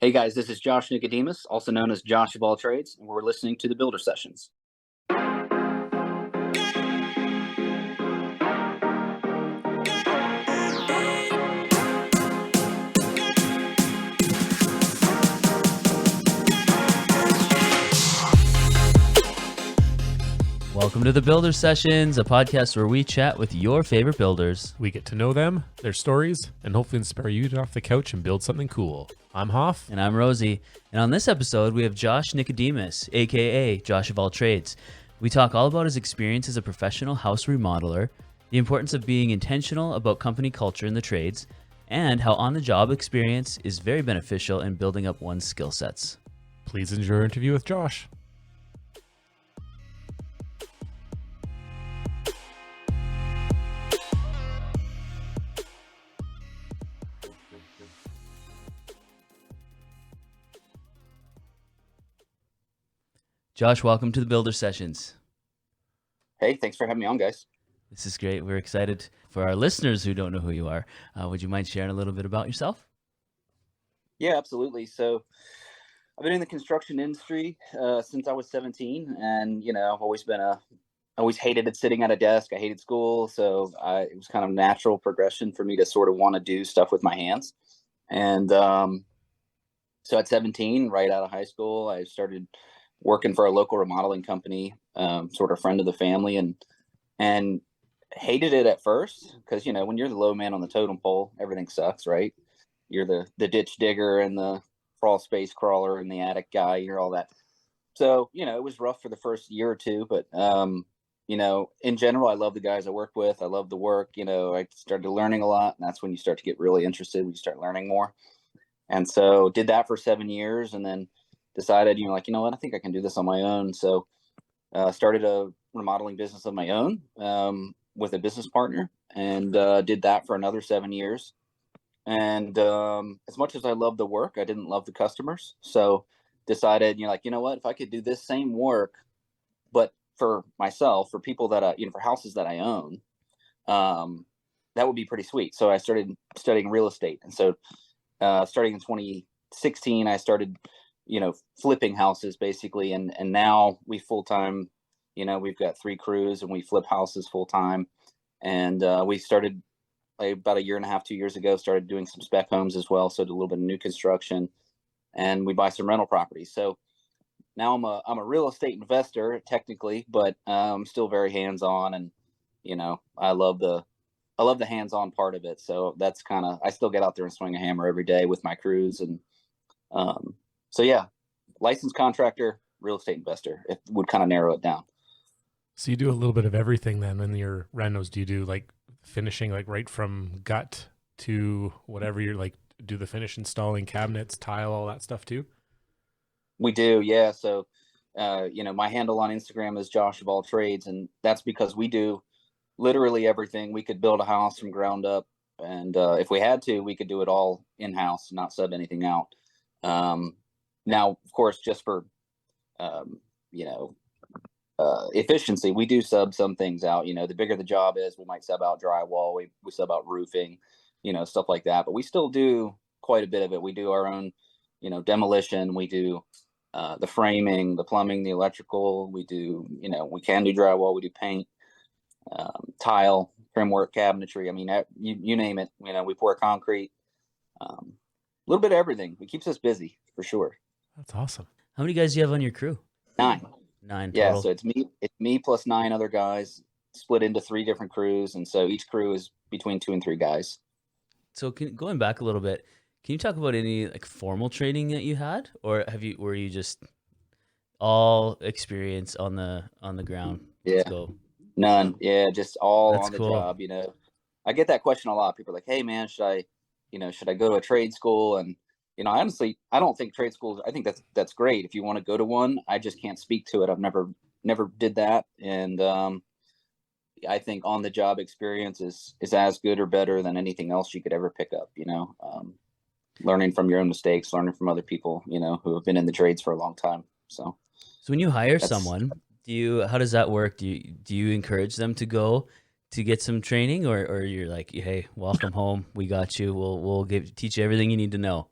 Hey guys, this is Josh Nicodemus, also known as Josh of all trades, and we're listening to the Builder Sessions. Welcome to the Builder Sessions, a podcast where we chat with your favorite builders. We get to know them, their stories, and hopefully inspire you to get off the couch and build something cool. I'm Hoff. And I'm Rosie. And on this episode, we have Josh Nicodemus, AKA Josh of all trades. We talk all about his experience as a professional house remodeler, the importance of being intentional about company culture in the trades, and how on-the-job experience is very beneficial in building up one's skill sets. Please enjoy our interview with Josh. Josh, welcome to the Builder Sessions. Hey, thanks for having me on, guys. This is great. We're excited. For our listeners who don't know who you are, would you mind sharing a little bit about yourself? Yeah, absolutely. So I've been in the construction industry since I was 17, and I've always hated it sitting at a desk. I hated school, so it was kind of natural progression for me to sort of want to do stuff with my hands. And so at 17, right out of high school, I started working for a local remodeling company, sort of friend of the family, and hated it at first because, when you're the low man on the totem pole, everything sucks, right? You're the ditch digger and the crawl space crawler and the attic guy, you're all that. So, it was rough for the first year or two, but, in general, I love the guys I work with. I love the work. I started learning a lot, and that's when you start to get really interested, when you start learning more. And so did that for 7 years, and then decided, what, I think I can do this on my own. So started a remodeling business of my own with a business partner, and did that for another 7 years. And as much as I loved the work, I didn't love the customers. So decided, what, if I could do this same work, but for myself, for people that, for houses that I own, that would be pretty sweet. So I started studying real estate. And so starting in 2016, I started flipping houses basically. And now we full-time, we've got 3 crews and we flip houses full-time. And we started about 1.5 years, 2 years ago, started doing some spec homes as well. So did a little bit of new construction, and we buy some rental properties. So now I'm a real estate investor technically, but I'm still very hands-on, and, I love the hands-on part of it. So that's I still get out there and swing a hammer every day with my crews. And so yeah, licensed contractor, real estate investor, it would kind of narrow it down. So you do a little bit of everything then in your renos. Do you do like finishing, like right from gut to whatever you're like, do the finish, installing cabinets, tile, all that stuff too? We do. Yeah. So, my handle on Instagram is Josh of all trades, and that's because we do literally everything. We could build a house from ground up, and if we had to, we could do it all in-house, not sub anything out. Now, of course, just for, efficiency, we do sub some things out. The bigger the job is, we might sub out drywall, we sub out roofing, stuff like that. But we still do quite a bit of it. We do our own, demolition. We do the framing, the plumbing, the electrical. We do, we can do drywall. We do paint, tile, trim work, cabinetry. I mean, you name it. We pour concrete. A little bit of everything. It keeps us busy for sure. That's awesome. How many guys do you have on your crew? 9. 9 total. Yeah, so it's me plus 9 other guys, split into 3 different crews, and so each crew is between 2 and 3 guys. So going back a little bit, can you talk about any like formal training that you had, or were you just all experience on the ground? Yeah. Let's go. None. Yeah, just all That's on the cool. job. I get that question a lot. People are like, "Hey, man, should I go to a trade school?" And honestly, I don't think trade schools. I think that's great if you want to go to one. I just can't speak to it. I've never did that, and I think on the job experience is as good or better than anything else you could ever pick up. Learning from your own mistakes, learning from other people, who have been in the trades for a long time. So when you hire someone, how does that work? Do you encourage them to go to get some training, or you're like, hey, welcome home, we got you, we'll teach you everything you need to know?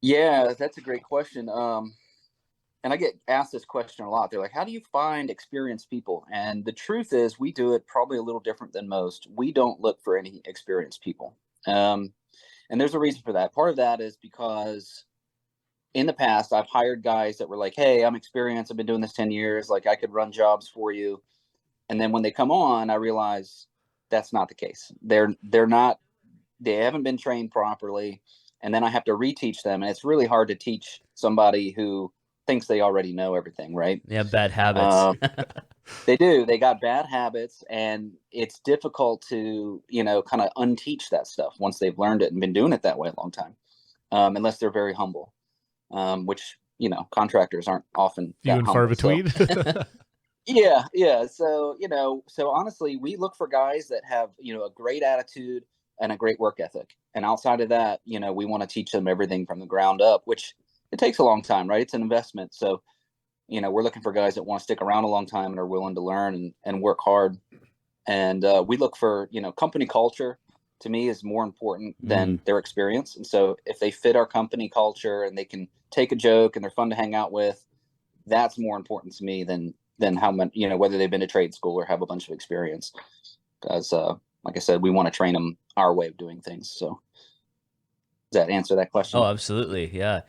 Yeah, that's a great question. And I get asked this question a lot. They're like, how do you find experienced people? And the truth is, we do it probably a little different than most. We don't look for any experienced people. Um, and there's a reason for that. Part of that is because in the past, I've hired guys that were like, hey, I'm experienced. I've been doing this 10 years. Like, I could run jobs for you. And then when they come on, I realize that's not the case. They're not, they haven't been trained properly. And then I have to reteach them. And it's really hard to teach somebody who thinks they already know everything, right? They have bad habits. Um, they do. They got bad habits, and it's difficult to, kind of unteach that stuff once they've learned it and been doing it that way a long time, unless they're very humble, which, contractors aren't often Few that and far humble. So, between. yeah. So, so honestly, we look for guys that have, a great attitude and a great work ethic. And outside of that, we want to teach them everything from the ground up, which it takes a long time, right? It's an investment. So, we're looking for guys that want to stick around a long time and are willing to learn and work hard. And we look for, company culture to me is more important than their experience. And so if they fit our company culture and they can take a joke and they're fun to hang out with, that's more important to me than how much, whether they've been to trade school or have a bunch of experience. Because, like I said, we want to train them our way of doing things. So does that answer that question? Oh, absolutely. Yeah.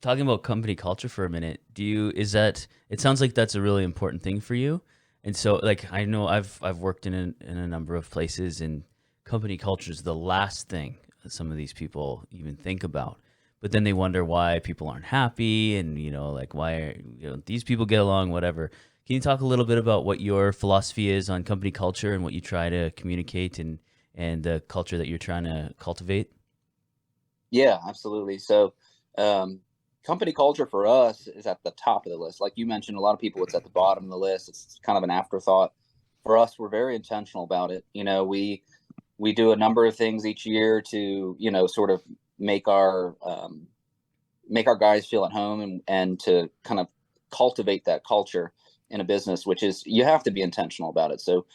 Talking about company culture for a minute, it sounds like that's a really important thing for you. And so, like, I know I've worked in a number of places, and company culture is the last thing that some of these people even think about. But then they wonder why people aren't happy, and like, why these people get along, whatever. Can you talk a little bit about what your philosophy is on company culture and what you try to communicate and the culture that you're trying to cultivate? Yeah, absolutely. So, company culture for us is at the top of the list. Like you mentioned, a lot of people, it's at the bottom of the list. It's kind of an afterthought. For us, we're very intentional about it. We do a number of things each year to, sort of make our guys feel at home and to kind of cultivate that culture in a business, which is, you have to be intentional about it. So,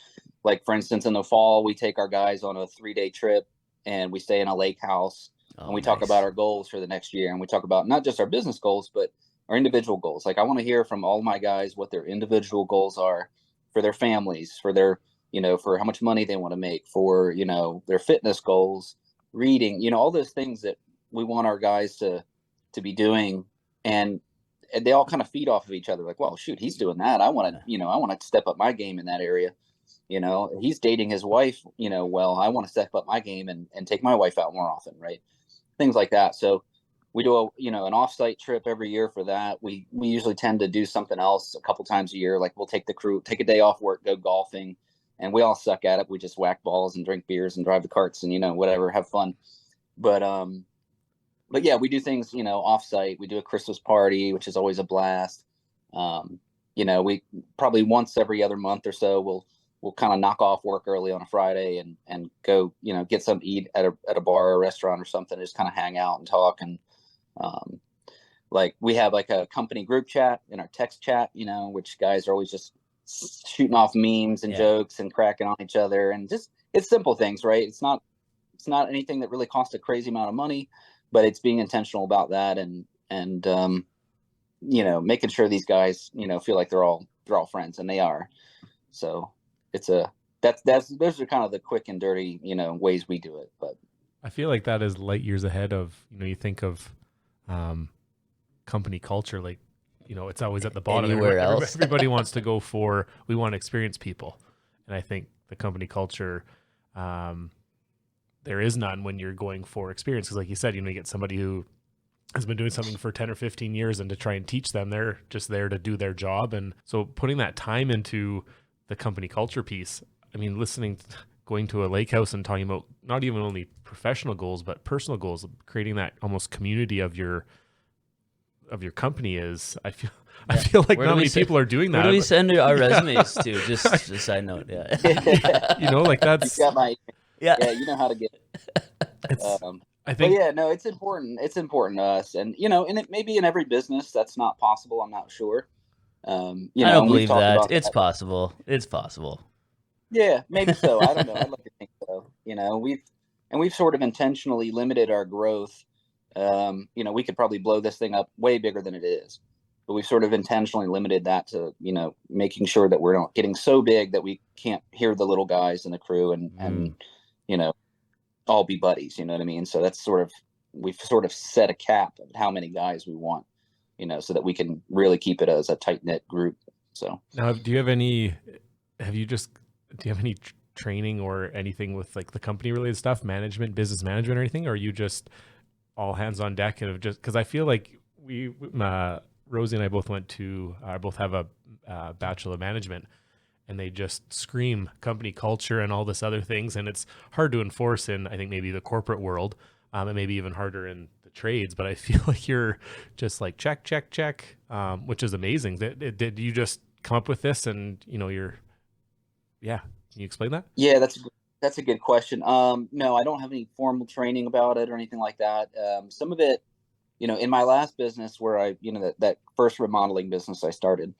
like, for instance, in the fall, we take our guys on a 3-day trip and we stay in a lake house. And we talk about our goals for the next year. And we talk about not just our business goals, but our individual goals. Like, I want to hear from all my guys what their individual goals are for their families, for their, for how much money they want to make, for, their fitness goals, reading, all those things that we want our guys to be doing. And they all kind of feed off of each other. Like, well, shoot, he's doing that. I want to, I want to step up my game in that area. He's dating his wife, well, I want to step up my game and take my wife out more often. Right. Things like that. So we do an offsite trip every year for that. We usually tend to do something else a couple times a year. Like, we'll take the crew, take a day off work, go golfing, and we all suck at it. We just whack balls and drink beers and drive the carts and, whatever, have fun. But yeah, we do things, offsite. We do a Christmas party, which is always a blast. We probably once every other month or so, we'll kind of knock off work early on a Friday and go, get something to eat at a bar or a restaurant or something, just kind of hang out and talk. And, like, we have like a company group chat in our text chat, which guys are always just shooting off memes and jokes and cracking on each other. And just, it's simple things, right? It's not anything that really costs a crazy amount of money, but it's being intentional about that and making sure these guys, feel like they're all friends, and they are. So those are kind of the quick and dirty, ways we do it. But I feel like that is light years ahead of, you think of company culture, like, it's always at the bottom. Anywhere else. Everybody wants to go for, we want experienced people. And I think the company culture, there is none when you're going for experience. Because like you said, you get somebody who has been doing something for 10 or 15 years, and to try and teach them, they're just there to do their job. And so putting that time into the company culture piece, I mean, going to a lake house and talking about not even only professional goals, but personal goals, creating that almost community of your company is, I feel like not many people are doing that. Where do we send our resumes to? Just a side note. Yeah. Like that's, you got my, yeah, you know how to get it. I think, but yeah, no, it's important. It's important to us. And, and it maybe in every business that's not possible. I'm not sure. I don't believe that. It's possible. It's possible. Yeah, maybe so. I don't know. I'd like to think so. We've sort of intentionally limited our growth you know, we could probably blow this thing up way bigger than it is. But we've sort of intentionally limited that to, you know, making sure that we're not getting so big that we can't hear the little guys in the crew and, you know, all be buddies, you know what I mean? So that's sort of, we've sort of set a cap of how many guys we want, you know, so that we can really keep it as a tight knit group. So now, do you have any training or anything with like the company related stuff, management, business management or anything? Or are you just all hands on deck and have just, cause I feel like Rosie and I both both have a Bachelor of Management, and they just scream company culture and all this other things. And it's hard to enforce in, I think, maybe the corporate world, and maybe even harder in the trades. But I feel like you're just like, check, check, check, which is amazing. Did you just come up with this and, you know, can you explain that? yeah, that's a good question. No, I don't have any formal training about it or anything like that. Some of it, you know, in my last business where I, you know, that first remodeling business I started,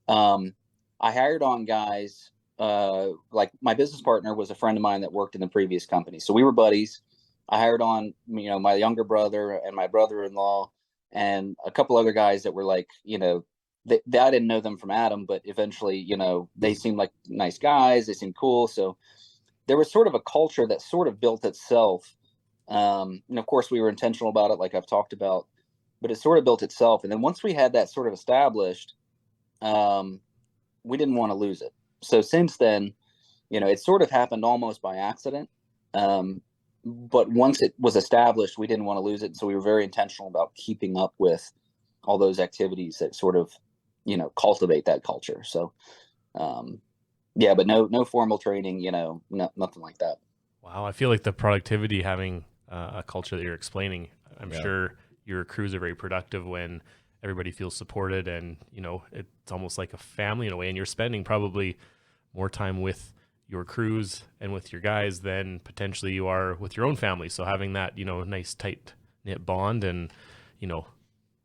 I hired on guys, like my business partner was a friend of mine that worked in the previous company. So we were buddies. I hired on, you know, my younger brother and my brother-in-law and a couple other guys that were like, you know, I didn't know them from Adam, but eventually, you know, they seemed like nice guys. They seemed cool. So there was sort of a culture that sort of built itself. And of course we were intentional about it, like I've talked about, but it sort of built itself. And then once we had that sort of established, we didn't want to lose it. So since then, you know, it sort of happened almost by accident. But once it was established, we didn't want to lose it. So we were very intentional about keeping up with all those activities that sort of, you know, cultivate that culture. So, yeah, but no formal training, you know, nothing like that. Wow. I feel like the productivity having a culture that you're explaining, I'm sure your crews are very productive when everybody feels supported and, you know, it's almost like a family in a way, and you're spending probably more time with your crews and with your guys than potentially you are with your own family. So having that, you know, nice tight knit bond and, you know,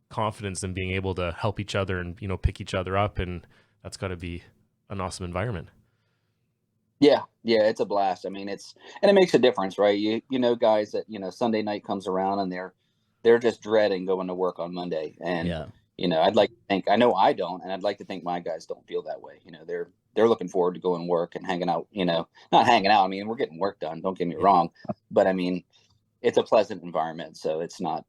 confidence in being able to help each other and, you know, pick each other up, and that's got to be an awesome environment. Yeah, it's a blast. I mean, and it makes a difference, right? You know, guys that, you know, Sunday night comes around and they're just dreading going to work on Monday. And, you know, I'd like to think, I know I don't, and I'd like to think my guys don't feel that way. You know, they're looking forward to going to work and hanging out, you know, not hanging out. I mean, we're getting work done. Don't get me wrong, but I mean, it's a pleasant environment. So it's not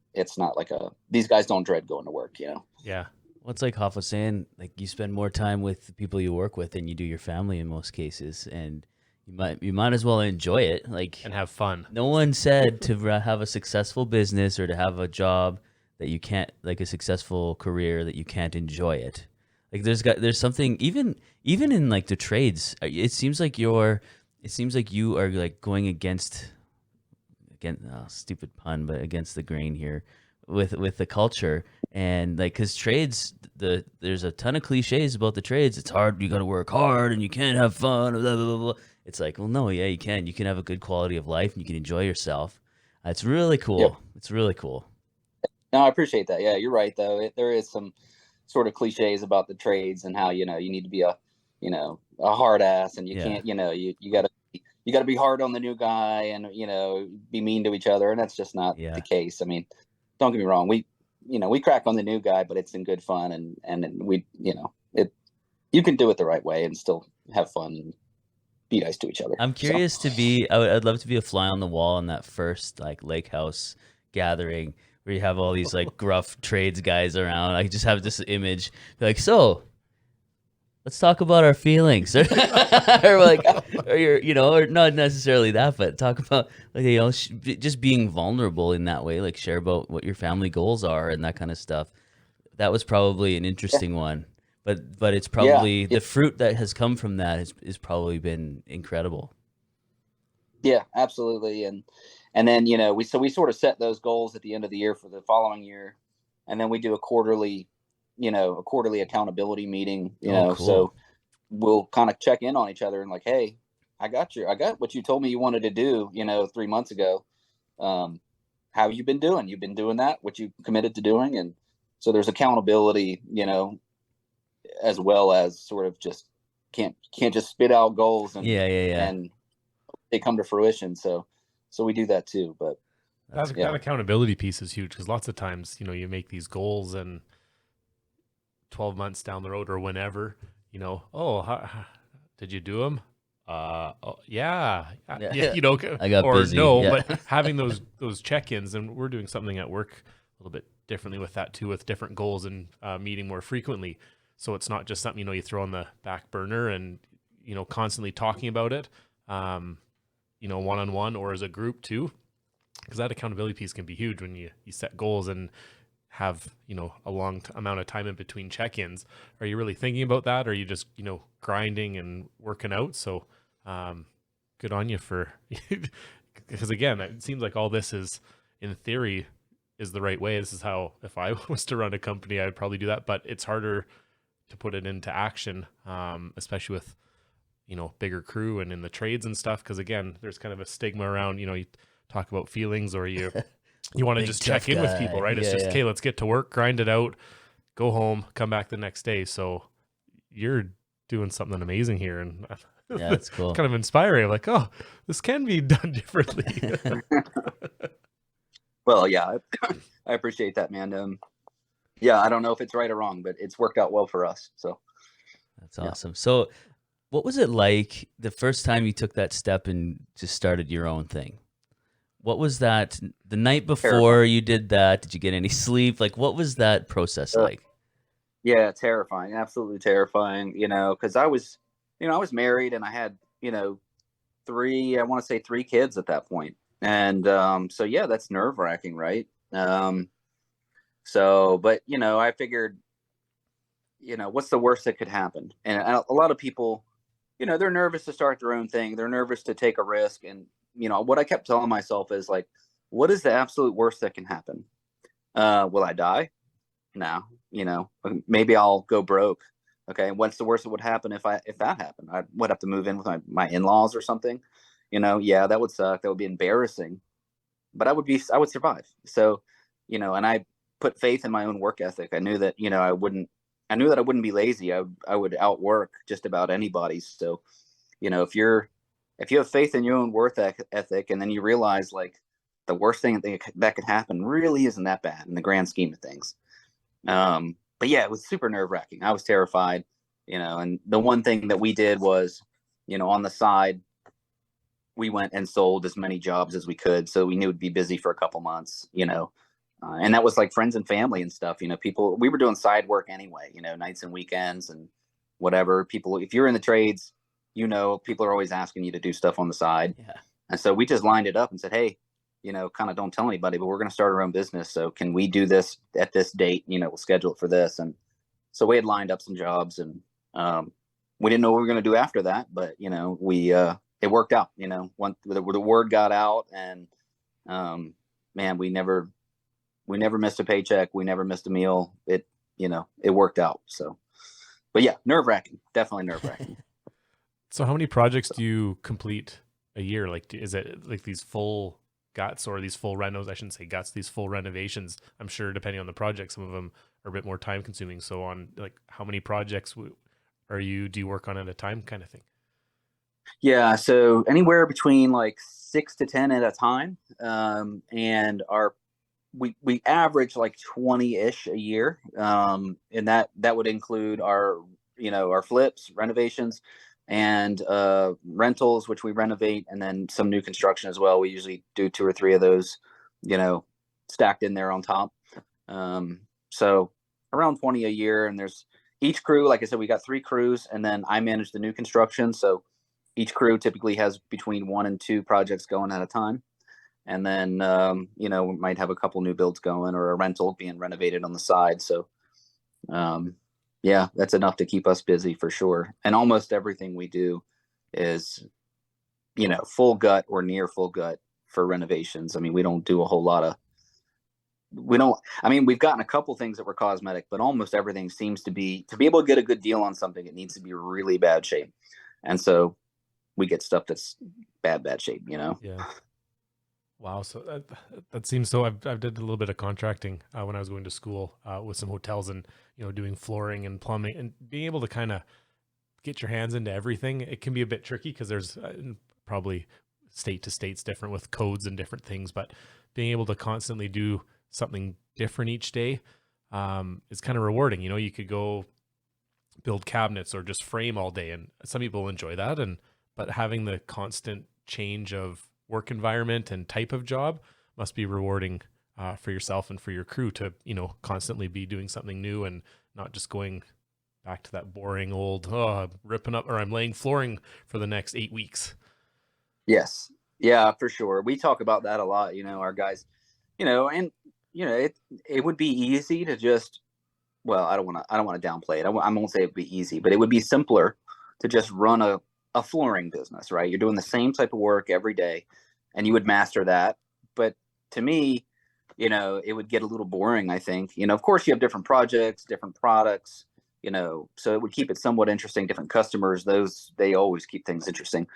like these guys don't dread going to work, you know? Yeah. Well, it's like Hoff was saying, like you spend more time with the people you work with than you do your family in most cases, and you might as well enjoy it, like, and have fun. No one said to have a successful business or to have a job that you can't, like a successful career that you can't enjoy it. Like there's something even in like the trades. It seems like you are like going against stupid pun, but against the grain here with the culture. And like, cause trades, there's a ton of cliches about the trades. It's hard. You got to work hard and you can't have fun. Blah, blah, blah, blah. It's like, well, no, yeah, you can. You can have a good quality of life and you can enjoy yourself. It's really cool. Yep. It's really cool. No, I appreciate that. Yeah, you're right though. There is some sort of cliches about the trades and how, you know, you need to be a hard ass, and you can't, you know, you gotta be hard on the new guy and, you know, be mean to each other. And that's just not the case. I mean, don't get me wrong. We crack on the new guy, but it's in good fun. And we, you know, you can do it the right way and still have fun and be nice to each other. I'm curious to be, I'd love to be a fly on the wall in that first like lake house gathering where you have all these like gruff trades guys around. I just have this image like, so let's talk about our feelings, or like, or not necessarily that, but talk about like, you know, just being vulnerable in that way, like share about what your family goals are and that kind of stuff. That was probably an interesting one, but it's probably the fruit that has come from that has probably been incredible. Yeah, absolutely. And then, you know, we sort of set those goals at the end of the year for the following year. And then we do a quarterly accountability meeting, you know, cool. So we'll kind of check in on each other and like, hey, I got what you told me you wanted to do, you know, 3 months ago. How have you been doing? You've been doing that, what you committed to doing. And so there's accountability, you know, as well as sort of just can't just spit out goals and and they come to fruition. So we do that too. But That accountability piece is huge, because lots of times, you make these goals and 12 months down the road or whenever, did you do them? Yeah, Yeah. yeah, I got or busy. no, Yeah. but having those check-ins, and we're doing something at work a little bit differently with that too, with different goals and meeting more frequently. So it's not just something, you throw on the back burner and, constantly talking about it, one-on-one or as a group too, because that accountability piece can be huge when you set goals and have, a long amount of time in between check-ins. Are you really thinking about that? Or are you just, grinding and working out? So good on you for, because again, it seems like all this is, in theory, is the right way. This is how, if I was to run a company, I'd probably do that, but it's harder to put it into action, especially with, bigger crew and in the trades and stuff. Cause again, there's kind of a stigma around, you talk about feelings, or you want to Big just tough check in with guy. people, right? It's just, okay, let's get to work, grind it out, go home, come back the next day. So you're doing something amazing here. And Yeah, that's cool. it's kind of inspiring. Like, oh, this can be done differently. Well, yeah, I appreciate that, man. Yeah, I don't know if it's right or wrong, but it's worked out well for us. So That's awesome. So what was it like the first time you took that step and just started your own thing? What was that the night before you did that? Did you get any sleep? Like, what was that process like? Yeah, terrifying, absolutely terrifying. Because I was married and I had, I want to say three kids at that point. And so yeah, that's nerve wracking, right? But I figured, what's the worst that could happen? And a lot of people, they're nervous to start their own thing. They're nervous to take a risk. And, what I kept telling myself is like, what is the absolute worst that can happen? Will I die? No, maybe I'll go broke. Okay. What's the worst that would happen if that happened? I would have to move in with my in-laws or something. Yeah, that would suck. That would be embarrassing, but I would survive. So, and I put faith in my own work ethic. I knew that, I wouldn't be lazy. I would outwork just about anybody. So, if you have faith in your own work ethic, and then you realize like the worst thing that could happen really isn't that bad in the grand scheme of things. But yeah, it was super nerve wracking. I was terrified, and the one thing that we did was, on the side, we went and sold as many jobs as we could. So we knew it'd be busy for a couple months, and that was like friends and family and stuff, people, we were doing side work anyway, nights and weekends and whatever. People, if you're in the trades, people are always asking you to do stuff on the side. Yeah. And so we just lined it up and said, hey, kind of don't tell anybody, but we're going to start our own business. So can we do this at this date? We'll schedule it for this. And so we had lined up some jobs, and we didn't know what we were going to do after that, but it worked out, once the word got out, and man, we never missed a paycheck. We never missed a meal. It worked out. So, but yeah, nerve wracking, definitely nerve wracking. So how many projects do you complete a year? Like, is it like these full guts or these full renos? I shouldn't say guts, these full renovations. I'm sure depending on the project, some of them are a bit more time consuming. So on like, how many projects do you work on at a time, kind of thing? Yeah. So anywhere between like 6 to 10 at a time. And we average like 20-ish a year. And that would include our flips, renovations, and rentals, which we renovate, and then some new construction as well. We usually do 2 or 3 of those, stacked in there on top. So around 20 a year. And there's each crew, like I said, we got 3 crews, and then I manage the new construction. So each crew typically has between 1 and 2 projects going at a time. And then, we might have a couple new builds going, or a rental being renovated on the side. So, yeah, that's enough to keep us busy for sure. And almost everything we do is, full gut or near full gut for renovations. I mean, we don't do a whole lot of, we've gotten a couple things that were cosmetic, but almost everything seems to be able to get a good deal on something, it needs to be really bad shape. And so we get stuff that's bad shape, Yeah. Wow. So that seems so. I've did a little bit of contracting when I was going to school with some hotels, and doing flooring and plumbing, and being able to kind of get your hands into everything. It can be a bit tricky because there's probably state to state's different with codes and different things, but being able to constantly do something different each day is kind of rewarding. You know, you could go build cabinets or just frame all day, and some people enjoy that. But having the constant change of work environment and type of job must be rewarding for yourself and for your crew to, you know, constantly be doing something new and not just going back to that boring old, I'm ripping up or I'm laying flooring for the next 8 weeks. Yes. Yeah, for sure. We talk about that a lot, you know, our guys, you know, and you know, it would be easy to just, well, I don't want to downplay it. I won't say it'd be easy, but it would be simpler to just run a flooring business, right? You're doing the same type of work every day and you would master that. But to me, you know, it would get a little boring, I think. You know, of course you have different projects, different products, you know, so it would keep it somewhat interesting. Different customers, they always keep things interesting.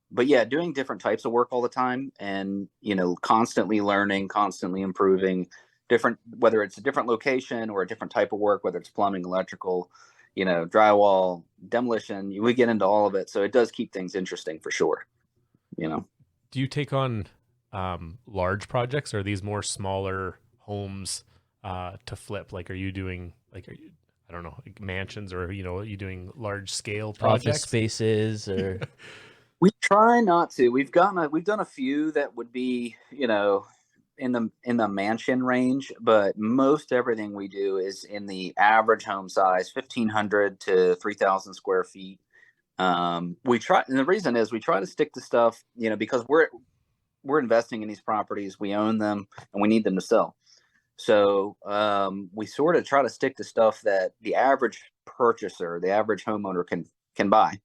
But yeah, doing different types of work all the time and, you know, constantly learning, constantly improving, different, whether it's a different location or a different type of work, whether it's plumbing, electrical, you know, drywall, demolition, we get into all of it. So it does keep things interesting for sure. You know, Do you take on large projects, or are these more smaller homes to flip? Like, are you doing I don't know, like mansions, or, you know, are you doing large scale projects? Office spaces or we try not to. We've done a few that would be, you know, in the mansion range, but most everything we do is in the average home size, 1,500 to 3,000 square feet. We try, and the reason is we try to stick to stuff, you know, because we're investing in these properties, we own them, and we need them to sell. So we sort of try to stick to stuff that the average purchaser, the average homeowner can buy.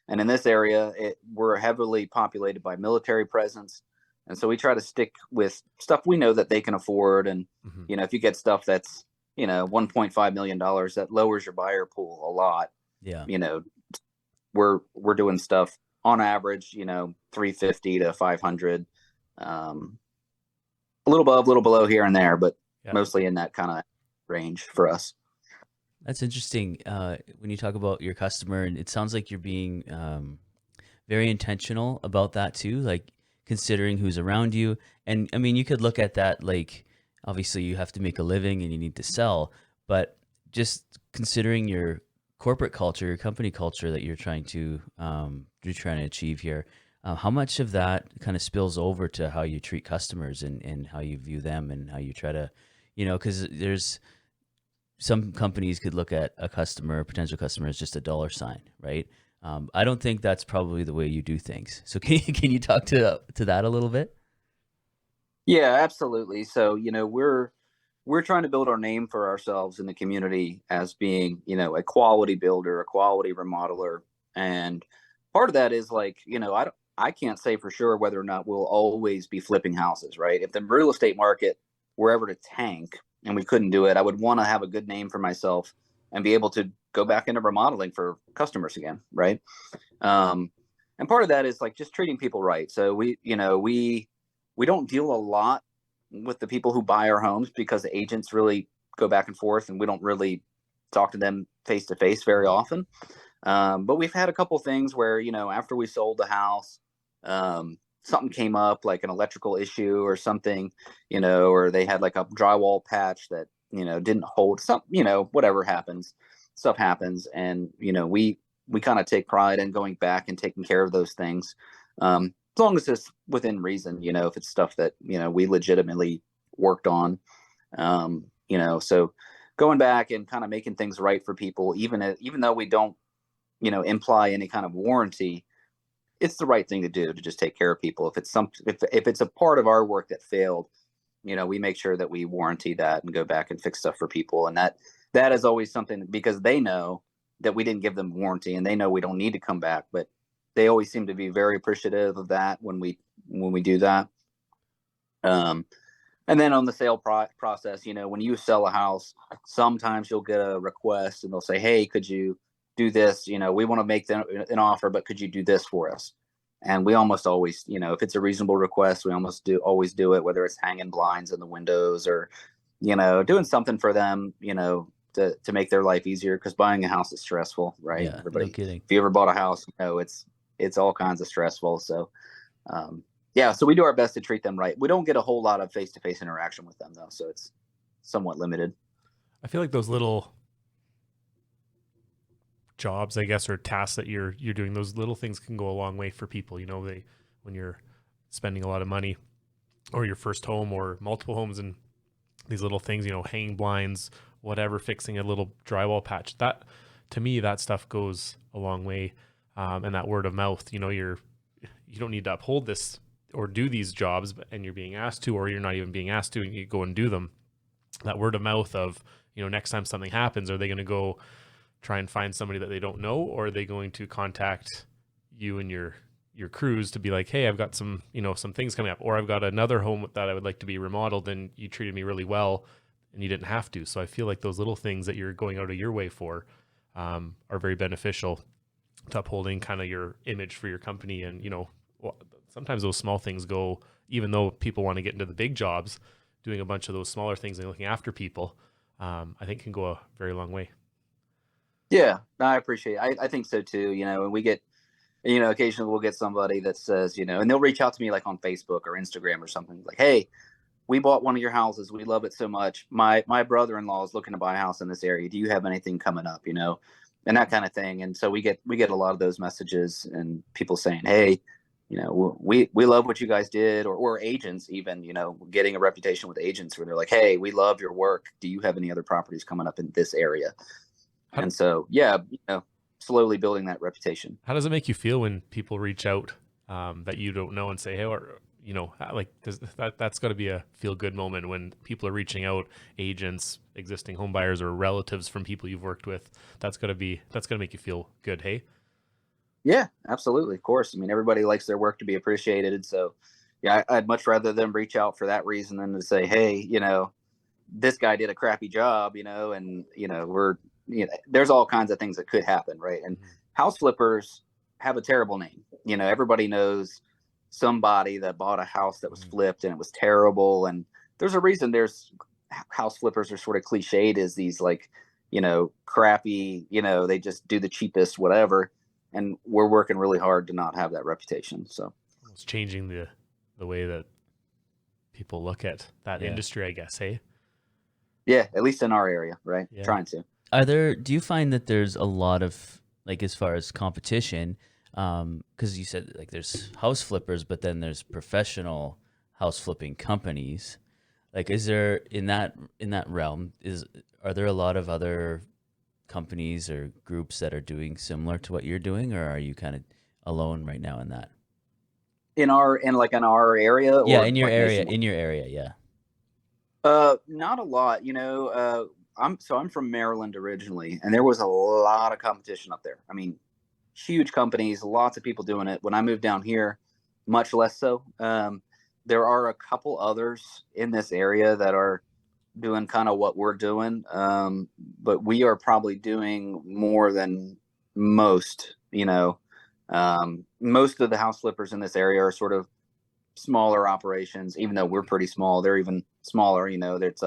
And in this area, we're heavily populated by military presence. And so we try to stick with stuff we know that they can afford. And, you know, if you get stuff that's, you know, $1.5 million, that lowers your buyer pool a lot. yeah. You know, we're doing stuff on average, you know, 350 to 500, a little above, a little below here and there, but mostly in that kind of range for us. That's interesting. When you talk about your customer, and it sounds like you're being very intentional about that too, like considering who's around you. And I mean, you could look at that like, obviously you have to make a living and you need to sell, but just considering your corporate culture, your company culture that you're trying to achieve here, how much of that kind of spills over to how you treat customers and how you view them and how you try to, you know, because there's some companies could look at a potential customer as just a dollar sign, right? I don't think that's probably the way you do things. So can you talk to that a little bit? Yeah, absolutely. So, you know, we're trying to build our name for ourselves in the community as being, you know, a quality builder, a quality remodeler. And part of that is like, you know, I can't say for sure whether or not we'll always be flipping houses, right? If the real estate market were ever to tank and we couldn't do it, I would want to have a good name for myself and be able to go back into remodeling for customers again, right? And part of that is like just treating people right. So we don't deal a lot with the people who buy our homes because the agents really go back and forth and we don't really talk to them face to face very often. But we've had a couple things where, you know, after we sold the house, something came up like an electrical issue or something, you know, or they had like a drywall patch that, you know, didn't hold some, you know, whatever happens, stuff happens. And, you know, we kind of take pride in going back and taking care of those things. As long as it's within reason, you know, if it's stuff that, you know, we legitimately worked on, you know, so going back and kind of making things right for people, even though we don't, you know, imply any kind of warranty, it's the right thing to do to just take care of people. If it's a part of our work that failed, you know, we make sure that we warranty that and go back and fix stuff for people. And that is always something because they know that we didn't give them warranty and they know we don't need to come back, but they always seem to be very appreciative of that when we do that. And then on the sale process, you know, when you sell a house, sometimes you'll get a request and they'll say, hey, could you do this? You know, we want to make them an offer, but could you do this for us? And we almost always, you know, if it's a reasonable request, we always do it, whether it's hanging blinds in the windows or, you know, doing something for them, you know, to make their life easier. Because buying a house is stressful, right? Yeah, Everybody, no kidding. if you ever bought a house, you know, it's all kinds of stressful. So, Yeah, so we do our best to treat them right. We don't get a whole lot of face-to-face interaction with them though, so it's somewhat limited. I feel like those little jobs, I guess, or tasks that you're doing, those little things can go a long way for people. You know, when you're spending a lot of money, or your first home or multiple homes, and these little things, you know, hanging blinds, whatever, fixing a little drywall patch, that to me, that stuff goes a long way. And that word of mouth, you know, you don't need to uphold this or do these jobs, and you're being asked to, or you're not even being asked to, and you go and do them. That word of mouth of, you know, next time something happens, are they going to go try and find somebody that they don't know, or are they going to contact you and your crews to be like, hey, I've got some, you know, some things coming up, or I've got another home that I would like to be remodeled, and you treated me really well and you didn't have to. So I feel like those little things that you're going out of your way for are very beneficial to upholding kind of your image for your company. And, you know, sometimes those small things go, even though people want to get into the big jobs, doing a bunch of those smaller things and looking after people, I think can go a very long way. Yeah, I appreciate it. I think so too. You know, and we get, you know, occasionally we'll get somebody that says, you know, and they'll reach out to me like on Facebook or Instagram or something like, hey, we bought one of your houses. We love it so much. My brother-in-law is looking to buy a house in this area. Do you have anything coming up, you know, and that kind of thing. And so we get a lot of those messages and people saying, hey, you know, we love what you guys did, or agents even, you know, getting a reputation with agents where they're like, hey, we love your work. Do you have any other properties coming up in this area? And so, yeah, you know, slowly building that reputation. How does it make you feel when people reach out that you don't know and say, hey, or, you know, like that's got to be a feel good moment when people are reaching out, agents, existing home buyers, or relatives from people you've worked with. That's got to make you feel good. Hey. Yeah, absolutely. Of course. I mean, everybody likes their work to be appreciated. So yeah, I'd much rather them reach out for that reason than to say, hey, you know, this guy did a crappy job, you know, and, you know, there's all kinds of things that could happen. Right. And house flippers have a terrible name. You know, everybody knows somebody that bought a house that was flipped and it was terrible. And there's a reason there's house flippers are sort of cliched as these like, you know, crappy, you know, they just do the cheapest, whatever. And we're working really hard to not have that reputation. So it's changing the way that people look at that industry, I guess. Hey. Yeah, at least in our area, right? Yeah. Trying to. Do you find that there's a lot of, like, as far as competition, because you said like there's house flippers, but then there's professional house flipping companies. Like, is there in that realm, are there a lot of other companies or groups that are doing similar to what you're doing, or are you kind of alone right now in that? In our area? Or Yeah, in your like area, nationwide? yeah. Not a lot, you know. I'm from Maryland originally, and there was a lot of competition up there. I mean, huge companies, lots of people doing it. When I moved down here, much less so. There are a couple others in this area that are doing kind of what we're doing, but we are probably doing more than most. You know, most of the house flippers in this area are sort of smaller operations. Even though we're pretty small, they're even smaller. You know, it's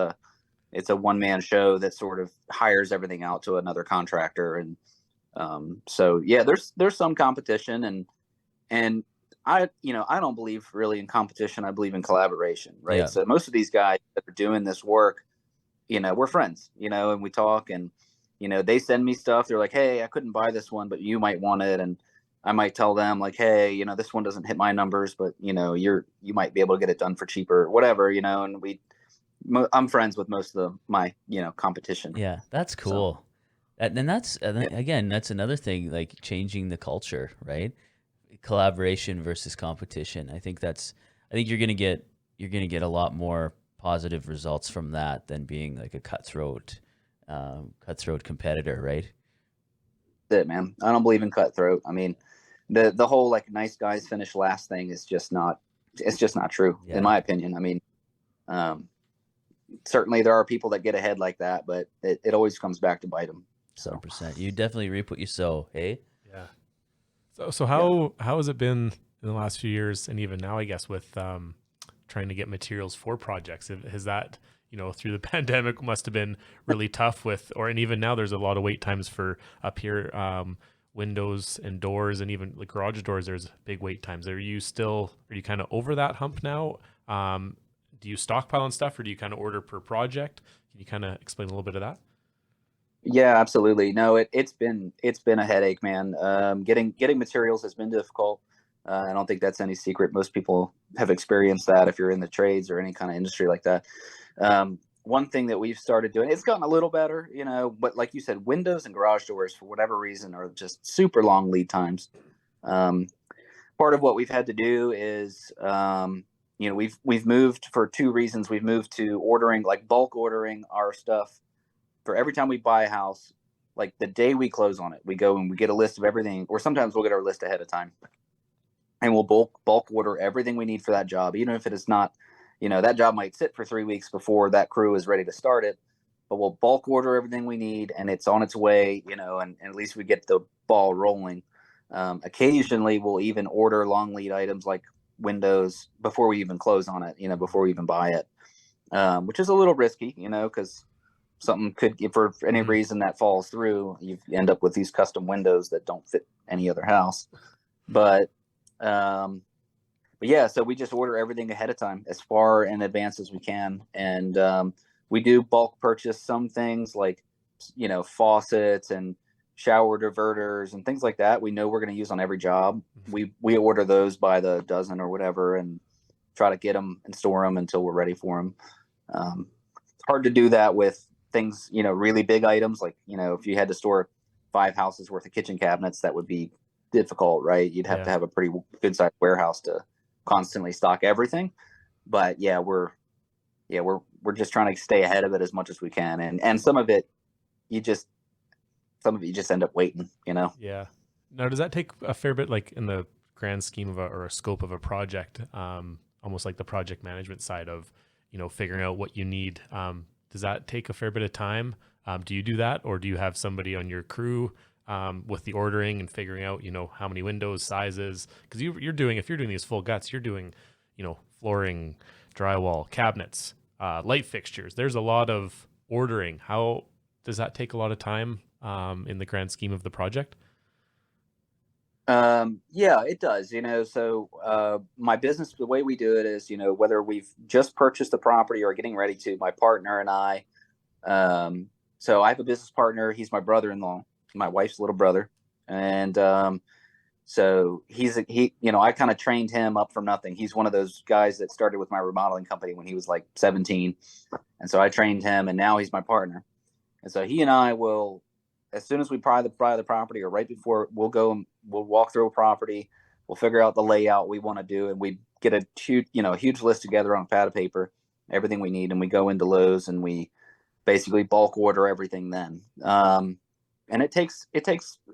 a one-man show that sort of hires everything out to another contractor. And so yeah, there's some competition, and I don't believe really in competition. I believe in collaboration, right? Yeah. So most of these guys that are doing this work, you know, we're friends, you know, and we talk, and, you know, they send me stuff. They're like, hey, I couldn't buy this one, but you might want it. And I might tell them like, hey, you know, this one doesn't hit my numbers, but, you know, you might be able to get it done for cheaper, whatever, you know. And I'm friends with most of my, you know, competition. Yeah, that's cool. And that's again, that's another thing, like changing the culture, right? Collaboration versus competition. I think you're gonna get a lot more positive results from that than being like a cutthroat competitor, right? That's it, man. I don't believe in cutthroat. I mean, the whole like nice guys finish last thing is just not true, in my opinion. I mean, certainly there are people that get ahead like that, but it always comes back to bite them. So 100%. You definitely reap what you sow, hey? Yeah. So how has it been in the last few years, and even now, I guess, with trying to get materials for projects? Has that, you know, through the pandemic must have been really tough and even now there's a lot of wait times for up here windows and doors, and even like garage doors, there's big wait times. Are you kind of over that hump now? Do you stockpile and stuff, or do you kind of order per project? Can you kind of explain a little bit of that? Yeah, absolutely. No, it's been a headache, man. Getting materials has been difficult. I don't think that's any secret. Most people have experienced that if you're in the trades or any kind of industry like that. One thing that we've started doing, it's gotten a little better, but like you said, windows and garage doors, for whatever reason, are just super long lead times. Part of what we've had to do is, we've moved for two reasons. We've moved to ordering, like bulk ordering our stuff for every time we buy a house. Like the day we close on it, we go and we get a list of everything, or sometimes we'll get our list ahead of time, and we'll bulk order everything we need for that job, even if it is not, that job might sit for 3 weeks before that crew is ready to start it, but we'll bulk order everything we need, and it's on its way, and at least we get the ball rolling. Occasionally we'll even order long lead items like windows before we even close on it, before we even buy it, which is a little risky, because something could, for any reason that falls through, you end up with these custom windows that don't fit any other house. But yeah, so we just order everything ahead of time, as far in advance as we can. And we do bulk purchase some things like, faucets and shower diverters and things like that. We know we're going to use on every job. We order those by the dozen or whatever, and try to get them and store them until we're ready for them. It's hard to do that with things, really big items. Like, if you had to store 5 houses worth of kitchen cabinets, that would be difficult, right? You'd have to have a pretty good sized warehouse to constantly stock everything. But yeah, we're just trying to stay ahead of it as much as we can. And some of it you just end up waiting, Yeah. Now, does that take a fair bit, like in the grand scheme of a scope of a project, almost like the project management side of, figuring out what you need? Does that take a fair bit of time? Do you do that, or do you have somebody on your crew with the ordering and figuring out, how many windows, sizes? Because if you're doing these full guts, you're doing, flooring, drywall, cabinets, light fixtures. There's a lot of ordering. How does that take a lot of time in the grand scheme of the project? Yeah, it does, so my business, the way we do it is, whether we've just purchased the property or getting ready to, my partner and I, so I have a business partner. He's my brother-in-law, my wife's little brother. And so I kind of trained him up from nothing. He's one of those guys that started with my remodeling company when he was like 17. And so I trained him, and now he's my partner. And so he and I will, as soon as we buy the property, or right before, we'll go and we'll walk through a property, we'll figure out the layout we want to do, and we get a huge list together on a pad of paper, everything we need, and we go into Lowe's and we basically bulk order everything then. And it takes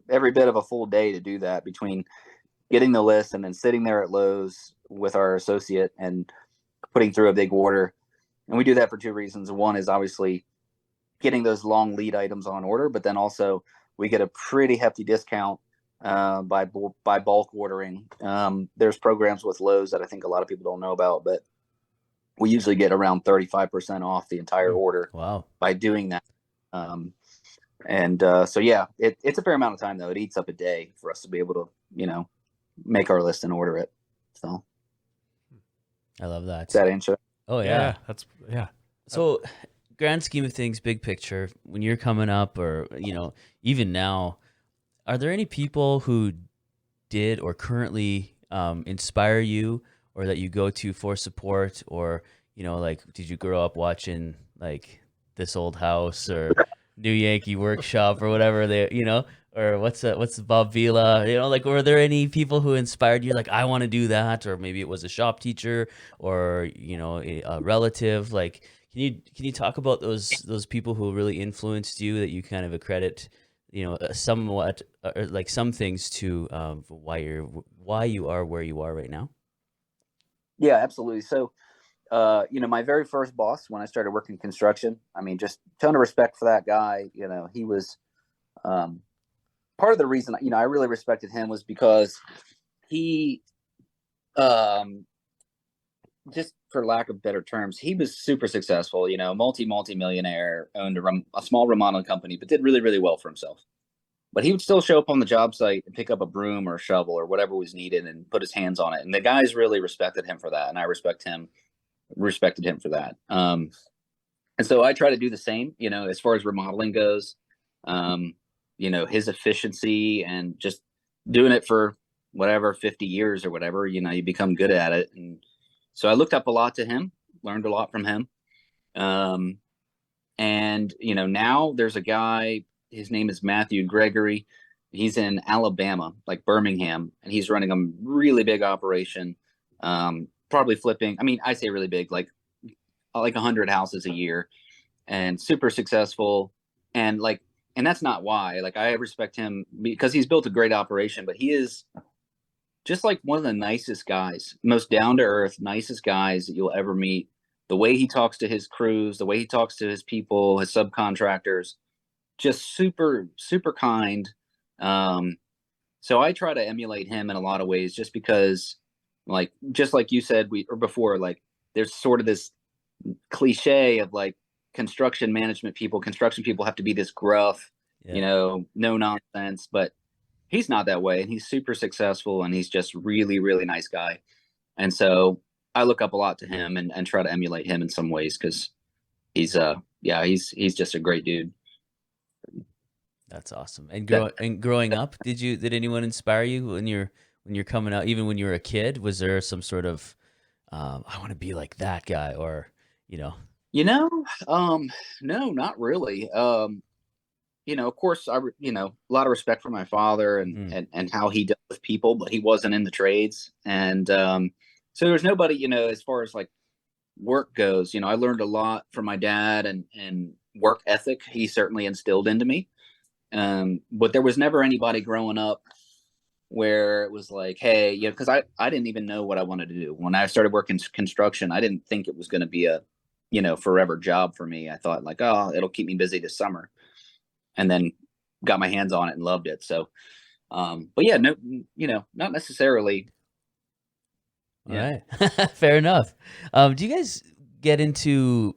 every bit of a full day to do that, between getting the list and then sitting there at Lowe's with our associate and putting through a big order. And we do that for two reasons. One is obviously getting those long lead items on order, but then also we get a pretty hefty discount by bulk ordering. There's programs with Lowe's that I think a lot of people don't know about, but we usually get around 35% off the entire order. Wow. By doing that. So yeah, it's a fair amount of time though. It eats up a day for us to be able to, make our list and order it. So I love that. Does that answer? Oh yeah. Yeah. So grand scheme of things, big picture, when you're coming up, or, even now, are there any people who did or currently inspire you, or that you go to for support, or, like, did you grow up watching like This Old House or New Yankee Workshop or whatever or what's Bob Vila, like, were there any people who inspired you, like, I want to do that? Or maybe it was a shop teacher, or, a relative. Like, can you talk about those people who really influenced you, that you kind of accredit, somewhat, or like some things to, why you are where you are right now? Yeah, absolutely. So, my very first boss when I started working construction, I mean, just ton of respect for that guy. He was, part of the reason, I really respected him was because he, just for lack of better terms, he was super successful, multi-millionaire, owned a small remodeling company, but did really, really well for himself. but he would still show up on the job site and pick up a broom or a shovel or whatever was needed and put his hands on it. And the guys really respected him for that, and I respected him for that. And so I try to do the same, as far as remodeling goes. His efficiency and just doing it for whatever 50 years or whatever, you become good at it. And so I looked up a lot to him, learned a lot from him. And now there's a guy, his name is Matthew Gregory. He's in Alabama, like Birmingham, and he's running a really big operation. Probably flipping, I mean, I say really big, like 100 houses a year, and super successful. And that's not why, I respect him because he's built a great operation, but he is just like one of the nicest guys, most down to earth, nicest guys that you'll ever meet. The way he talks to his crews, the way he talks to his people, his subcontractors, just super, super kind. So I try to emulate him in a lot of ways, just because, just like you said, before, there's sort of this cliche of construction people have to be this gruff, no nonsense, but he's not that way. And he's super successful, and he's just really, really nice guy. And so I look up a lot to him and try to emulate him in some ways, because he's just a great dude. That's awesome. And growing up, did anyone inspire you when you're coming out, even when you were a kid? Was there some sort of I want to be like that guy, or no, not really. Of course, a lot of respect for my father and how he dealt with people, but he wasn't in the trades. And so there was nobody, as far as work goes, I learned a lot from my dad, and work ethic he certainly instilled into me. But there was never anybody growing up where it was like, hey, because I didn't even know what I wanted to do. When I started working construction, I didn't think it was going to be a, forever job for me. I thought oh, it'll keep me busy this summer, and then got my hands on it and loved it. So, but yeah, no, not necessarily. All right. Fair enough. Do you guys get into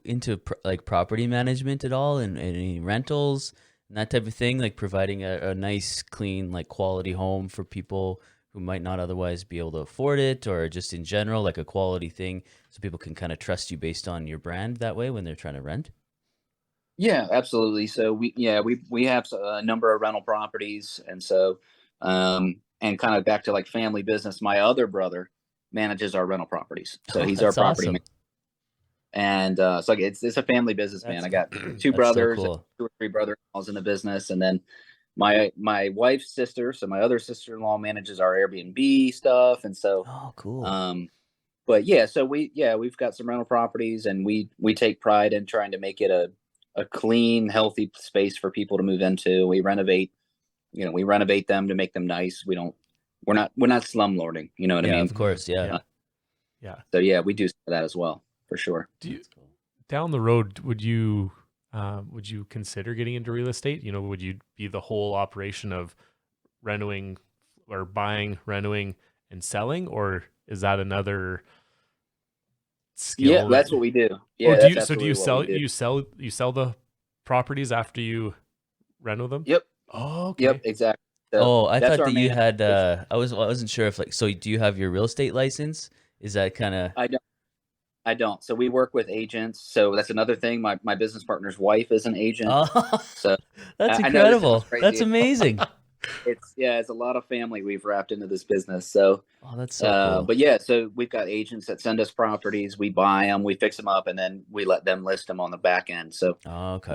property management at all, and any rentals and that type of thing, like providing a nice, clean, quality home for people who might not otherwise be able to afford it, or just in general, like a quality thing, so people can kind of trust you based on your brand that way when they're trying to rent? Yeah, absolutely. So we have a number of rental properties, and so and kind of back to family business. My other brother manages our rental properties, so he's our That's property awesome. man. And so it's a family business, man. I got two That's brothers, so cool. 2 or 3 brothers in the business, and then my wife's sister, so my other sister-in-law, manages our Airbnb stuff. And so Oh, cool. but so we've got some rental properties, and we take pride in trying to make it a clean, healthy space for people to move into. We renovate them to make them nice. We're not slumlording, you know what I Yeah, mean? of course. Yeah. Yeah. So we do that as well, for sure. Down the road, would you consider getting into real estate? Would you be the whole operation of renting or buying, renting, and selling, or is that another skill? Yeah, that's what we do. Yeah. Oh, that's do you absolutely what we sell do. you sell the properties after you reno them? Yep. Oh, okay. Yep. Exactly. So Oh, I that's thought our that you main had. operation. I wasn't sure if so. Do you have your real estate license? Is that kind of? I don't. So we work with agents. So that's another thing. My business partner's wife is an agent. Oh, So that's I know this sounds incredible. That's crazy. amazing. It's a lot of family we've wrapped into this business. So, Oh, that's so cool. but so we've got agents that send us properties. We buy them, we fix them up, and then we let them list them on the back end. So, Oh, okay.